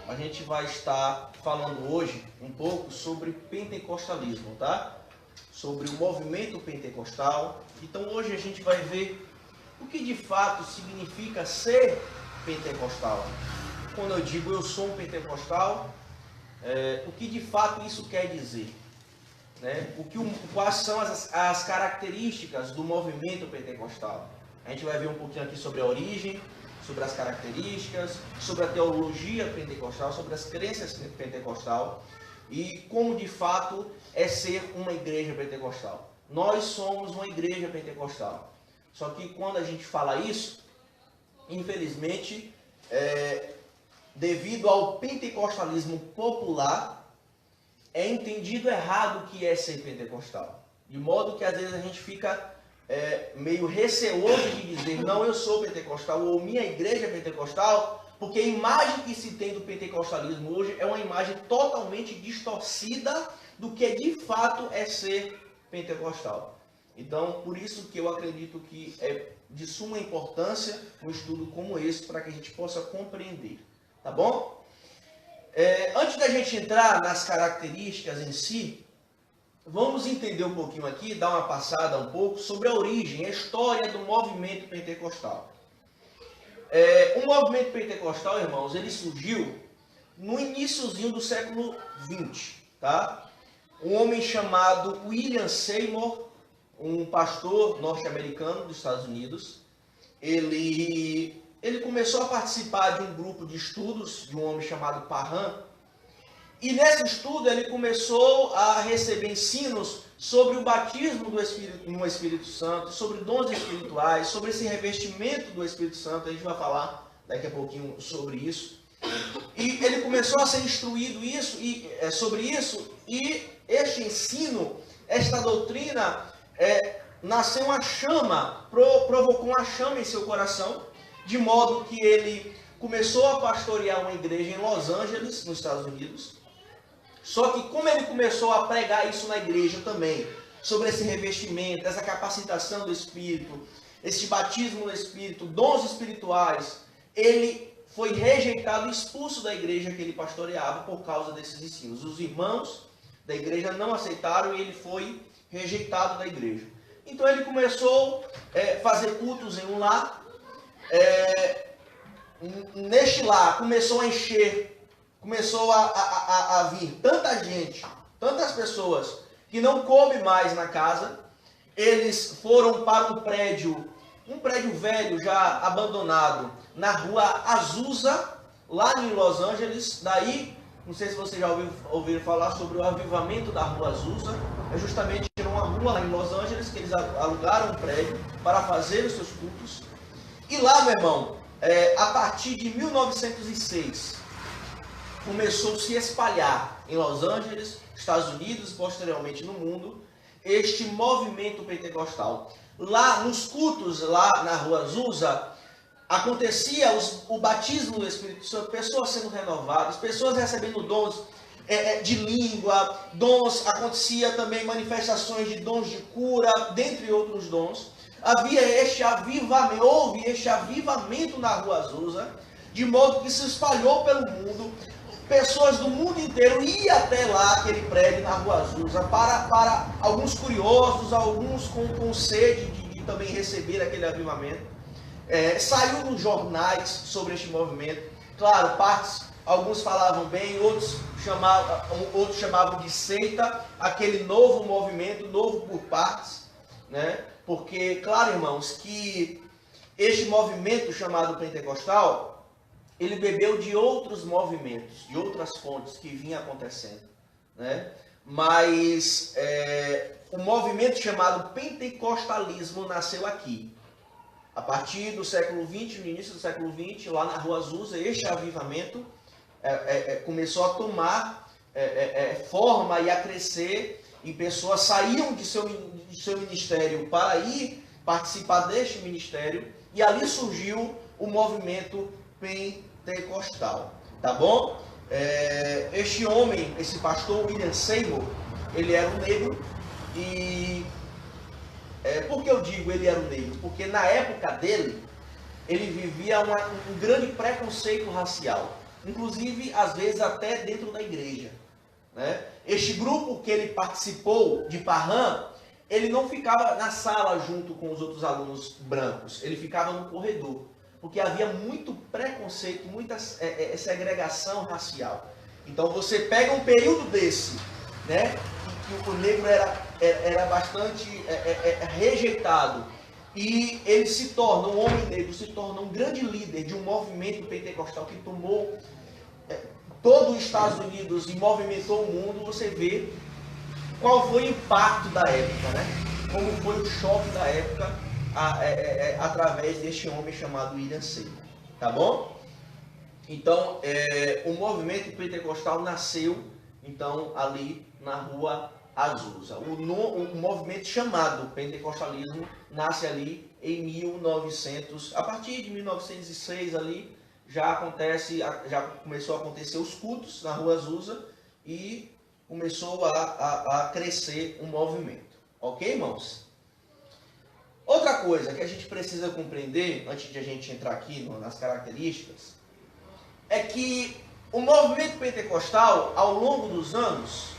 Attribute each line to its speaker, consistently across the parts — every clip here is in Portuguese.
Speaker 1: A gente vai estar falando hoje um pouco sobre pentecostalismo, tá? Sobre o movimento pentecostal. Então hoje a gente vai ver o que de fato significa ser pentecostal. Quando eu digo eu sou um pentecostal, o que de fato isso quer dizer? Né? Quais são as características do movimento pentecostal? A gente vai ver um pouquinho aqui sobre a origem, sobre as características, sobre a teologia pentecostal, sobre as crenças pentecostal e como de fato é ser uma igreja pentecostal. Nós somos uma igreja pentecostal. Só que quando a gente fala isso, infelizmente, devido ao pentecostalismo popular, é entendido errado o que é ser pentecostal. De modo que às vezes a gente fica meio receoso de dizer, não, eu sou pentecostal, ou minha igreja é pentecostal, porque a imagem que se tem do pentecostalismo hoje é uma imagem totalmente distorcida do que de fato é ser pentecostal. Então, por isso que eu acredito que é de suma importância um estudo como esse, para que a gente possa compreender. Tá bom? Antes da gente entrar nas características em si, vamos entender um pouquinho aqui, dar uma passada um pouco sobre a origem, a história do movimento pentecostal. O movimento pentecostal, irmãos, ele surgiu no iniciozinho do século XX, tá? Um homem chamado William Seymour, um pastor norte-americano dos Estados Unidos, ele começou a participar de um grupo de estudos de um homem chamado Parham, e nesse estudo ele começou a receber ensinos sobre o batismo no Espírito Santo, sobre dons espirituais, sobre esse revestimento do Espírito Santo. A gente vai falar daqui a pouquinho sobre isso. E ele começou a ser instruído sobre isso, e este ensino, esta doutrina, nasceu uma chama, provocou uma chama em seu coração, de modo que ele começou a pastorear uma igreja em Los Angeles, nos Estados Unidos. Só que como ele começou a pregar isso na igreja também, sobre esse revestimento, essa capacitação do Espírito, esse batismo no Espírito, dons espirituais, ele foi rejeitado e expulso da igreja que ele pastoreava por causa desses ensinos. Os irmãos da igreja não aceitaram e ele foi rejeitado da igreja. Então ele começou a fazer cultos em um lar. Neste lar começou a encher, começou a vir tanta gente, tantas pessoas, que não coube mais na casa. Eles foram para um prédio velho, já abandonado, na rua Azusa, lá em Los Angeles. Daí, não sei se você já ouviu falar sobre o avivamento da rua Azusa. É justamente uma rua lá em Los Angeles que eles alugaram um prédio para fazer os seus cultos. E lá, meu irmão, a partir de 1906, começou a se espalhar em Los Angeles, Estados Unidos e posteriormente no mundo, este movimento pentecostal. Lá nos cultos, lá na rua Azusa, acontecia o batismo do Espírito Santo, pessoas sendo renovadas, pessoas recebendo dons de língua, dons, acontecia também manifestações de dons de cura, dentre outros dons. Havia houve este avivamento na rua Azusa, de modo que se espalhou pelo mundo. Pessoas do mundo inteiro iam até lá, aquele prédio na rua Azusa, para alguns curiosos, alguns com sede de também receber aquele avivamento. Saiu nos jornais sobre este movimento. Claro, alguns falavam bem, outros chamavam de seita, aquele novo movimento, novo por partes, né? Porque, claro, irmãos, que este movimento chamado pentecostal, ele bebeu de outros movimentos, de outras fontes que vinham acontecendo, né? Mas o movimento chamado pentecostalismo nasceu aqui. A partir do século XX, no início do século XX, lá na rua Azusa, este avivamento começou a tomar forma e a crescer, e pessoas saíam de seu ministério para ir participar deste ministério, e ali surgiu o movimento pentecostal, tá bom? Este homem, esse pastor William Seymour, ele era um negro. E por que eu digo ele era um negro? Porque na época dele, ele vivia um grande preconceito racial. inclusive às vezes até dentro da igreja, né? Este grupo que ele participou de Parham, ele não ficava na sala junto com os outros alunos brancos, ele ficava no corredor, porque havia muito preconceito, muita segregação racial. Então você pega um período desse, né, que o negro era bastante rejeitado, e ele se torna, um homem negro se torna um grande líder de um movimento pentecostal que tomou todo os Estados Unidos e movimentou o mundo. Você vê qual foi o impacto da época, né? Como foi o choque da época através deste homem chamado William Seymour, tá bom? Então, o movimento pentecostal nasceu, então, ali na Rua Azusa. O movimento chamado pentecostalismo nasce ali em 1900, a partir de 1906 ali, já começou a acontecer os cultos na Rua Azusa e começou a crescer um movimento. Ok, irmãos? Outra coisa que a gente precisa compreender, antes de a gente entrar aqui nas características, é que o movimento pentecostal, ao longo dos anos,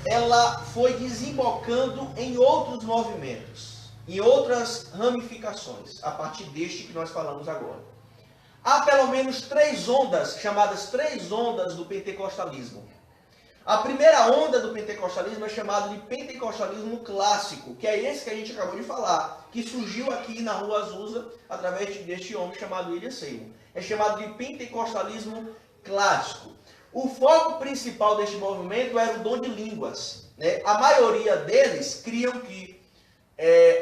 Speaker 1: ela foi desembocando em outros movimentos, em outras ramificações, a partir deste que nós falamos agora. Há pelo menos 3 ondas, chamadas 3 ondas do pentecostalismo. A primeira onda do pentecostalismo é chamada de pentecostalismo clássico, que é esse que a gente acabou de falar, que surgiu aqui na Rua Azusa, através deste homem chamado William Seymour. É chamado de pentecostalismo clássico. O foco principal deste movimento era o dom de línguas, né? A maioria deles criam que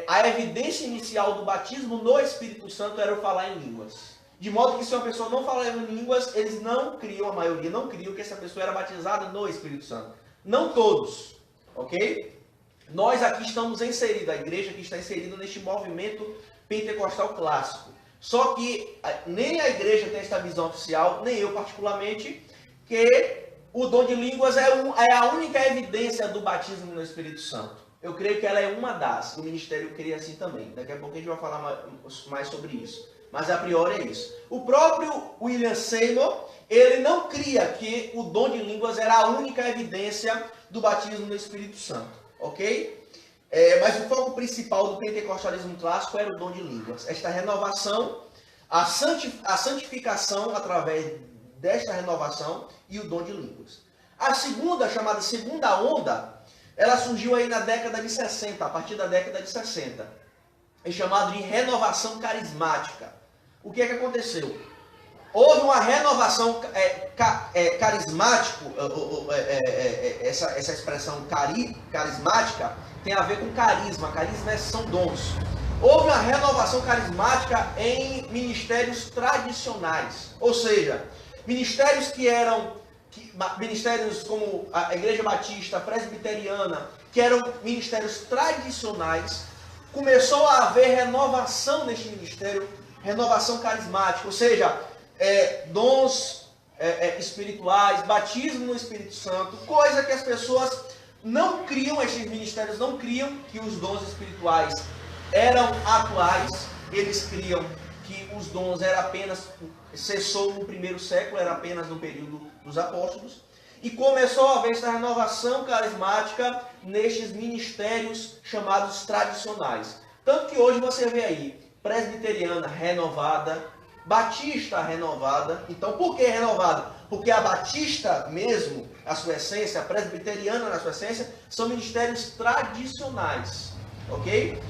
Speaker 1: a evidência inicial do batismo no Espírito Santo era o falar em línguas. De modo que se uma pessoa não falava em línguas, eles não criam, a maioria não criam que essa pessoa era batizada no Espírito Santo. Não todos, ok? Nós aqui estamos inseridos, a igreja aqui está inserida neste movimento pentecostal clássico. Só que nem a igreja tem esta visão oficial, nem eu particularmente, que o dom de línguas é a única evidência do batismo no Espírito Santo. Eu creio que ela é uma das, o ministério crê assim também. Daqui a pouco a gente vai falar mais sobre isso. Mas a priori é isso. O próprio William Seymour, ele não cria que o dom de línguas era a única evidência do batismo no Espírito Santo, ok? Mas o foco principal do pentecostalismo clássico era o dom de línguas. Esta renovação, a santificação através desta renovação e o dom de línguas. A segunda, chamada segunda onda, ela surgiu aí na década de 60, a partir da década de 60. É chamado de renovação carismática. O que é que aconteceu? Houve uma renovação carismática, essa expressão carismática tem a ver com carisma. Carisma são dons. Houve uma renovação carismática em ministérios tradicionais, ou seja, ministérios ministérios como a Igreja Batista, Presbiteriana, que eram ministérios tradicionais. Começou a haver renovação neste ministério, renovação carismática, ou seja, dons espirituais, batismo no Espírito Santo, coisa que as pessoas não criam, estes ministérios não criam que os dons espirituais eram atuais. Eles criam que os dons eram apenas, cessou no primeiro século, era apenas no período dos apóstolos, e começou a haver essa renovação carismática nestes ministérios chamados tradicionais. Tanto que hoje você vê aí, presbiteriana renovada, batista renovada. Então, por que renovada? Porque a batista mesmo, a sua essência, a presbiteriana na sua essência, são ministérios tradicionais, ok?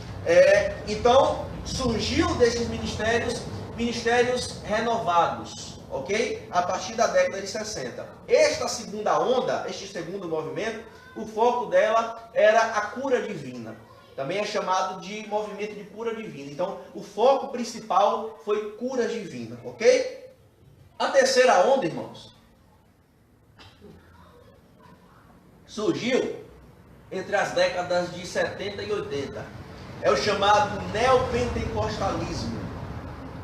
Speaker 1: Então, surgiu desses ministérios renovados, ok? A partir da década de 60. Esta segunda onda, este segundo movimento, o foco dela era a cura divina. Também é chamado de movimento de cura divina. Então, o foco principal foi cura divina, ok? A terceira onda, irmãos, surgiu entre as décadas de 70 e 80. É o chamado neopentecostalismo.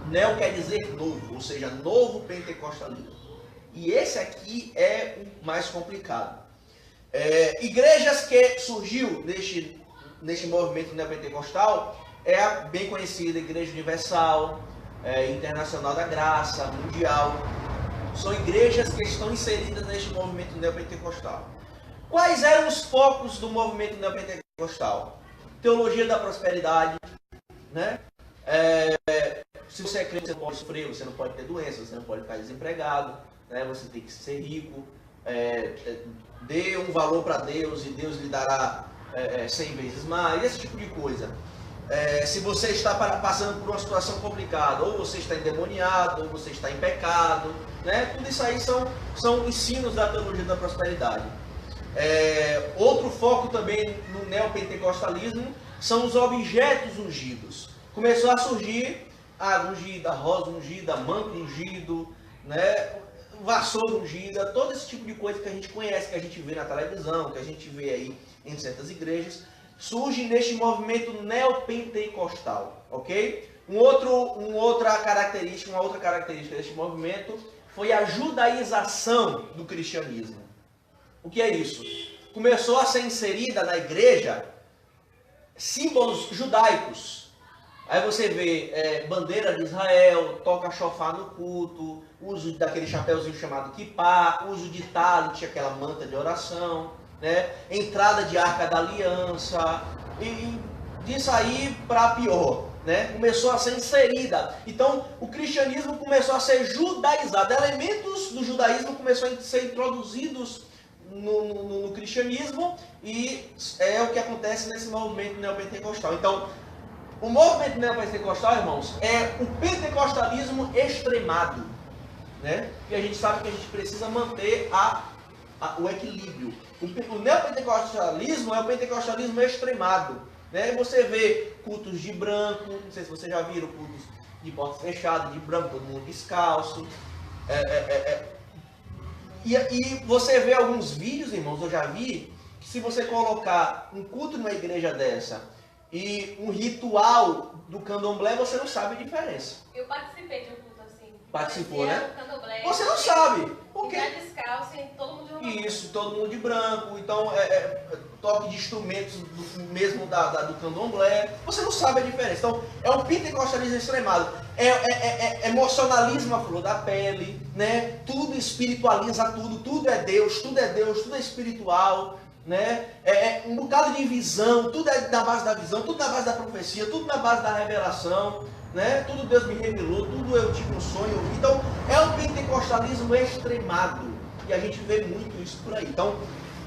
Speaker 1: Neo quer dizer novo, ou seja, novo pentecostalismo. E esse aqui é o mais complicado. Igrejas que surgiu neste movimento neopentecostal é a bem conhecida Igreja Universal, Internacional da Graça, Mundial. São igrejas que estão inseridas neste movimento neopentecostal. Quais eram os focos do movimento neopentecostal? Teologia da prosperidade, né? Se você é crente, você não pode sofrer, você não pode ter doença, você não pode ficar desempregado, né? Você tem que ser rico, dê um valor para Deus e Deus lhe dará 100 vezes mais, esse tipo de coisa. Se você está passando por uma situação complicada, ou você está endemoniado, ou você está em pecado, né? Tudo isso aí são ensinos da teologia da prosperidade. Outro foco também no neopentecostalismo são os objetos ungidos. Começou a surgir água ungida, rosa ungida, manto ungido, né? Vassoura ungida, todo esse tipo de coisa que a gente conhece, que a gente vê na televisão, que a gente vê aí em certas igrejas, surge neste movimento neopentecostal, ok? Uma outra característica deste movimento foi a judaização do cristianismo. O que é isso? Começou a ser inserida na igreja símbolos judaicos. Aí você vê bandeira de Israel, toca chofar no culto, uso daquele chapéuzinho chamado kippá, uso de talit, aquela manta de oração, né? Entrada de arca da aliança, e disso aí para pior, né? Começou a ser inserida. Então o cristianismo começou a ser judaizado, elementos do judaísmo começaram a ser introduzidos no cristianismo, e é o que acontece nesse movimento neopentecostal. Então, o movimento neopentecostal, irmãos, é o pentecostalismo extremado, né? E a gente sabe que a gente precisa manter o equilíbrio. O neopentecostalismo é o pentecostalismo extremado, né? Você vê cultos de branco, não sei se vocês já viram cultos de portas fechadas, de branco, todo mundo descalço. E você vê alguns vídeos, irmãos, eu já vi, que se você colocar um culto numa igreja dessa e um ritual do candomblé, você não sabe a diferença.
Speaker 2: Eu participei de um culto assim.
Speaker 1: Participou, né?
Speaker 2: Candomblé,
Speaker 1: você não sabe. Por quê?
Speaker 2: Descalço e todo mundo de branco.
Speaker 1: Isso, todo mundo de branco. Então, toque de instrumentos mesmo do candomblé. Você não sabe a diferença. Então, é um pentecostalismo extremado. É emocionalismo à flor da pele, né? Tudo espiritualiza tudo. Tudo é Deus, tudo é espiritual. Né? Um bocado de visão, tudo é na base da visão, tudo na base da profecia, tudo na base da revelação, né? Tudo Deus me revelou, tudo eu tive um sonho. Então é um pentecostalismo extremado, e a gente vê muito isso por aí. Então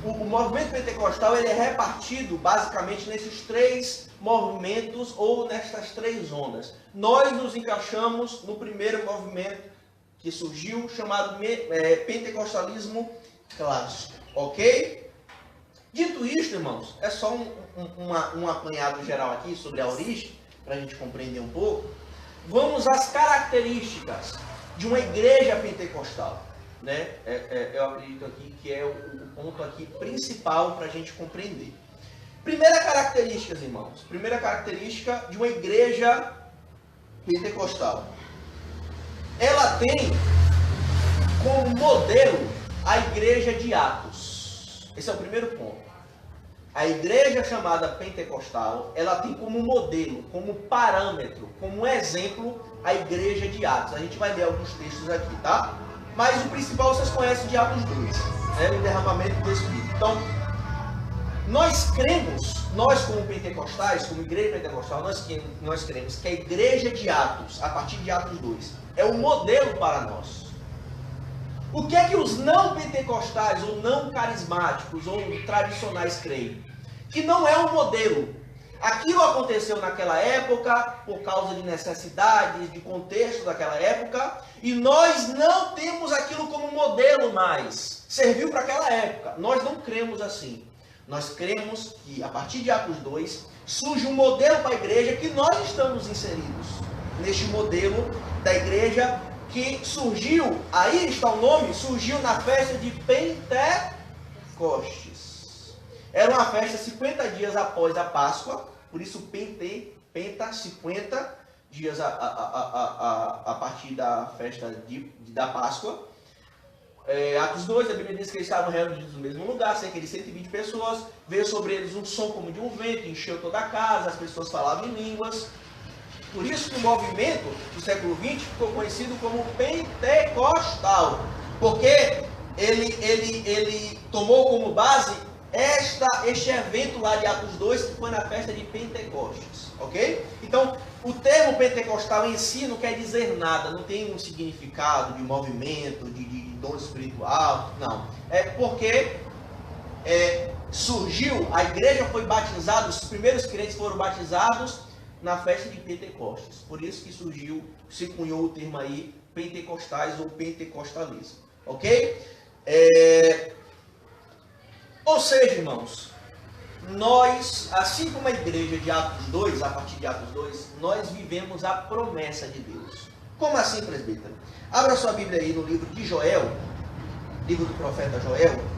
Speaker 1: o movimento pentecostal ele é repartido basicamente nesses três movimentos, ou nestas três ondas. Nós nos encaixamos no primeiro movimento que surgiu, chamado pentecostalismo clássico, ok? Dito isto, irmãos, é só um apanhado geral aqui sobre a origem, para a gente compreender um pouco. Vamos às características de uma igreja pentecostal, né? Eu acredito aqui que é o ponto aqui principal para a gente compreender. Primeira característica, irmãos. Primeira característica de uma igreja pentecostal. Ela tem como modelo a igreja de Atos. Esse é o primeiro ponto. A igreja chamada pentecostal, ela tem como modelo, como parâmetro, como exemplo, a igreja de Atos. A gente vai ler alguns textos aqui, tá? Mas o principal vocês conhecem de Atos 2, né? O derramamento do Espírito. Então, nós como pentecostais, como igreja pentecostal, nós cremos que a igreja de Atos, a partir de Atos 2, é um modelo para nós. O que é que os não pentecostais, ou não carismáticos, ou tradicionais creem? Que não é um modelo. Aquilo aconteceu naquela época, por causa de necessidades, de contexto daquela época, e nós não temos aquilo como modelo mais. Serviu para aquela época. Nós não cremos assim. Nós cremos que, a partir de Atos 2, surge um modelo para a igreja que nós estamos inseridos neste modelo da igreja que surgiu, aí está o nome, surgiu na festa de Pentecostes. Era uma festa 50 dias após a Páscoa, por isso Penta, 50 dias a partir da festa da Páscoa. Atos 2, a Bíblia diz que eles estavam reunidos no mesmo lugar, cerca de 120 pessoas, veio sobre eles um som como de um vento, encheu toda a casa, as pessoas falavam em línguas. Por isso que o movimento do século XX ficou conhecido como pentecostal. Porque ele tomou como base este evento lá de Atos 2, que foi na festa de Pentecostes, ok? Então, o termo pentecostal em si não quer dizer nada, não tem um significado de movimento, de dom espiritual, não. É porque surgiu, a igreja foi batizada, os primeiros crentes foram batizados na festa de Pentecostes. Por isso que surgiu, se cunhou o termo aí, pentecostais ou pentecostalismo, ok? Ou seja, irmãos, nós, assim como a igreja de Atos 2, a partir de Atos 2, nós vivemos a promessa de Deus. Como assim, presbítero? Abra sua Bíblia aí no livro de Joel, livro do profeta Joel.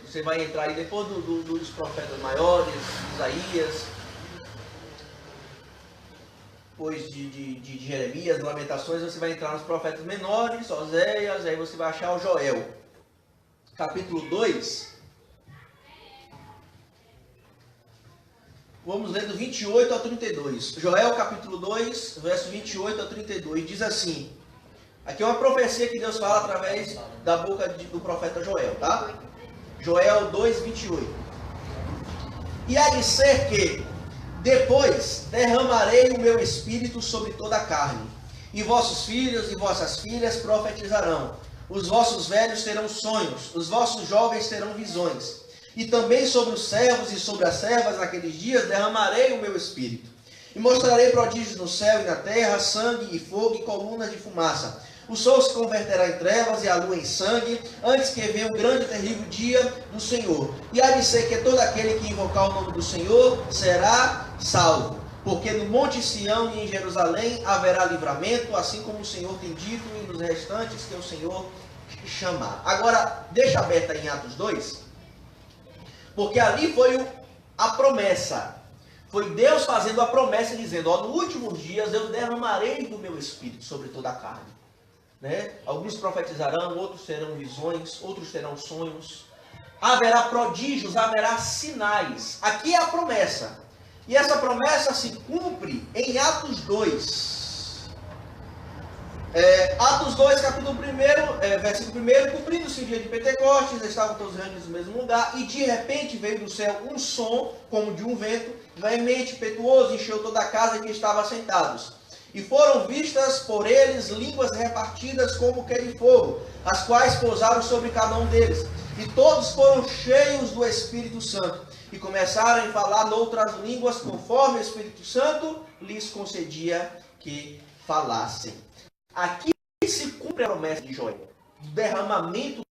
Speaker 1: Você vai entrar aí depois dos profetas maiores, Isaías, depois de Jeremias, Lamentações, você vai entrar nos profetas menores, Oséias, aí você vai achar o Joel. Capítulo 2. Vamos ler do 28 ao 32. Joel capítulo 2, verso 28 ao 32, diz assim. Aqui é uma profecia que Deus fala através da boca do profeta Joel, tá? Joel 2, 28. E há de ser que depois derramarei o meu espírito sobre toda a carne, e vossos filhos e vossas filhas profetizarão, os vossos velhos terão sonhos, os vossos jovens terão visões, e também sobre os servos e sobre as servas naqueles dias derramarei o meu espírito, e mostrarei prodígios no céu e na terra, sangue e fogo e colunas de fumaça. O sol se converterá em trevas e a lua em sangue, antes que venha o grande e terrível dia do Senhor. E há de ser que todo aquele que invocar o nome do Senhor será salvo. Porque no monte Sião e em Jerusalém haverá livramento, assim como o Senhor tem dito, e nos restantes que o Senhor chamar. Agora, deixa aberta em Atos 2, porque ali foi a promessa. Foi Deus fazendo a promessa, dizendo, ó, nos últimos dias eu derramarei do meu espírito sobre toda a carne. Né? Alguns profetizarão, outros terão visões, outros terão sonhos. Haverá prodígios, haverá sinais. Aqui é a promessa. E essa promessa se cumpre em Atos 2. Atos 2, capítulo 1, versículo 1. Cumprindo-se o dia de Pentecostes, estavam todos reunidos no mesmo lugar. E de repente veio do céu um som, como de um vento, veemente, impetuoso, encheu toda a casa em que estavam sentados. E foram vistas por eles línguas repartidas como que de fogo, as quais pousaram sobre cada um deles. E todos foram cheios do Espírito Santo, e começaram a falar noutras línguas, conforme o Espírito Santo lhes concedia que falassem. Aqui se cumpre a promessa de Joel, do derramamento